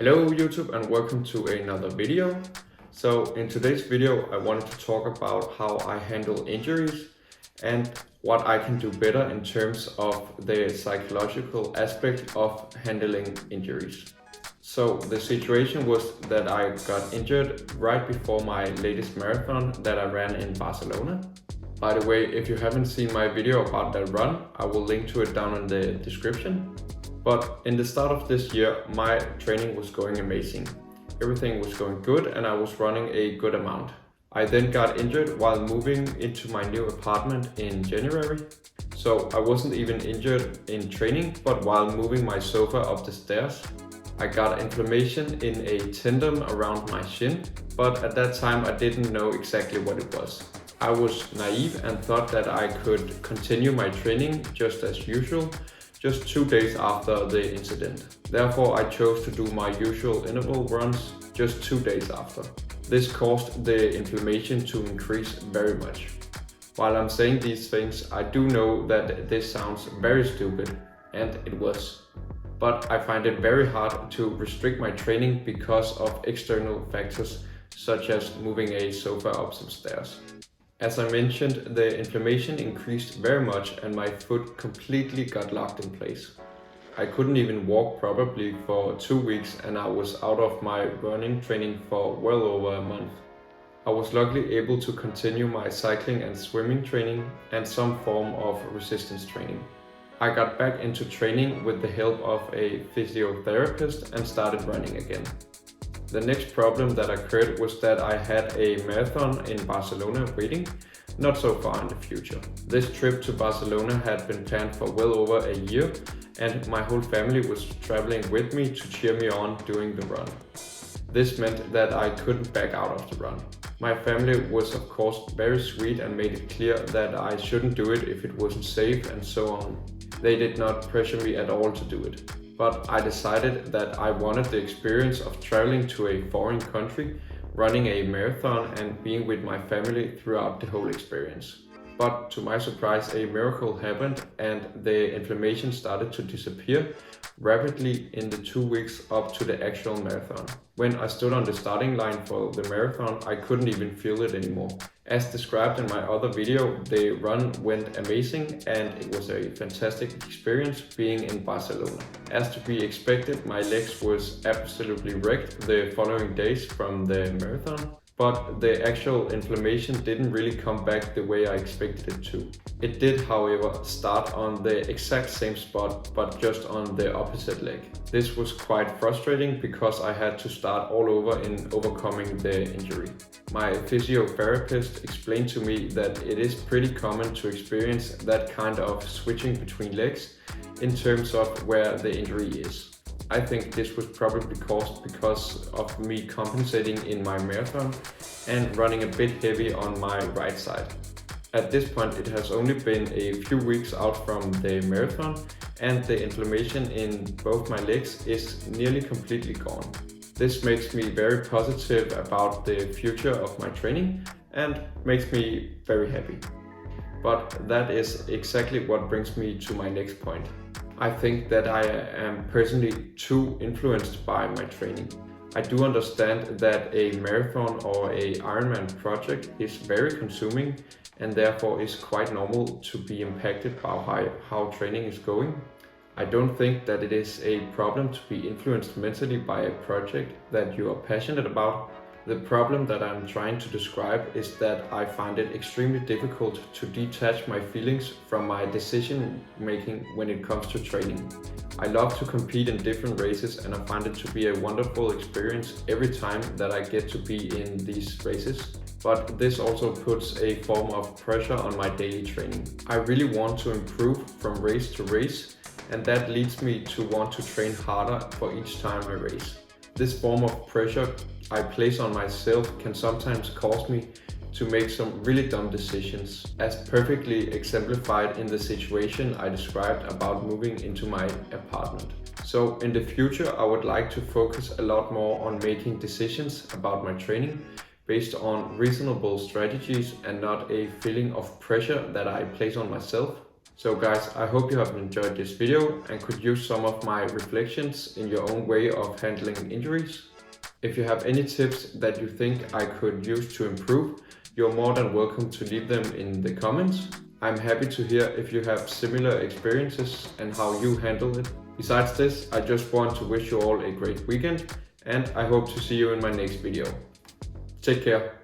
Hello YouTube and welcome to another video. So in today's video I wanted to talk about how I handle injuries and what I can do better in terms of the psychological aspect of handling injuries. So the situation was that I got injured right before my latest marathon that I ran in Barcelona. By the way, if you haven't seen my video about that run, I will link to it down in the description. But in the start of this year, my training was going amazing. Everything was going good and I was running a good amount. I then got injured while moving into my new apartment in January. So I wasn't even injured in training, but while moving my sofa up the stairs, I got inflammation in a tendon around my shin, but at that time I didn't know exactly what it was. I was naive and thought that I could continue my training just as usual, just 2 days after the incident. Therefore, I chose to do my usual interval runs just 2 days after. This caused the inflammation to increase very much. While I'm saying these things, I do know that this sounds very stupid, and it was. But I find it very hard to restrict my training because of external factors such as moving a sofa up some stairs. As I mentioned, the inflammation increased very much and my foot completely got locked in place. I couldn't even walk properly for 2 weeks and I was out of my running training for well over a month. I was luckily able to continue my cycling and swimming training and some form of resistance training. I got back into training with the help of a physiotherapist and started running again. The next problem that occurred was that I had a marathon in Barcelona waiting, not so far in the future. This trip to Barcelona had been planned for well over a year and my whole family was traveling with me to cheer me on during the run. This meant that I couldn't back out of the run. My family was of course very sweet and made it clear that I shouldn't do it if it wasn't safe and so on. They did not pressure me at all to do it. But I decided that I wanted the experience of traveling to a foreign country, running a marathon and being with my family throughout the whole experience. But to my surprise, a miracle happened and the inflammation started to disappear rapidly in the 2 weeks up to the actual marathon. When I stood on the starting line for the marathon, I couldn't even feel it anymore. As described in my other video, the run went amazing and it was a fantastic experience being in Barcelona. As to be expected, my legs was absolutely wrecked the following days from the marathon. But the actual inflammation didn't really come back the way I expected it to. It did, however, start on the exact same spot, but just on the opposite leg. This was quite frustrating because I had to start all over in overcoming the injury. My physiotherapist explained to me that it is pretty common to experience that kind of switching between legs in terms of where the injury is. I think this was probably caused because of me compensating in my marathon and running a bit heavy on my right side. At this point it has only been a few weeks out from the marathon and the inflammation in both my legs is nearly completely gone. This makes me very positive about the future of my training and makes me very happy. But that is exactly what brings me to my next point. I think that I am personally too influenced by my training. I do understand that a marathon or a Ironman project is very consuming and therefore is quite normal to be impacted by how training is going. I don't think that it is a problem to be influenced mentally by a project that you are passionate about. The problem that I'm trying to describe is that I find it extremely difficult to detach my feelings from my decision making when it comes to training. I love to compete in different races and I find it to be a wonderful experience every time that I get to be in these races. But this also puts a form of pressure on my daily training. I really want to improve from race to race and that leads me to want to train harder for each time I race. This form of pressure I place on myself can sometimes cause me to make some really dumb decisions, as perfectly exemplified in the situation I described about moving into my apartment. So in the future I would like to focus a lot more on making decisions about my training based on reasonable strategies and not a feeling of pressure that I place on myself. So guys, I hope you have enjoyed this video and could use some of my reflections in your own way of handling injuries. If you have any tips that you think I could use to improve, you're more than welcome to leave them in the comments. I'm happy to hear if you have similar experiences and how you handle it. Besides this, I just want to wish you all a great weekend and I hope to see you in my next video. Take care.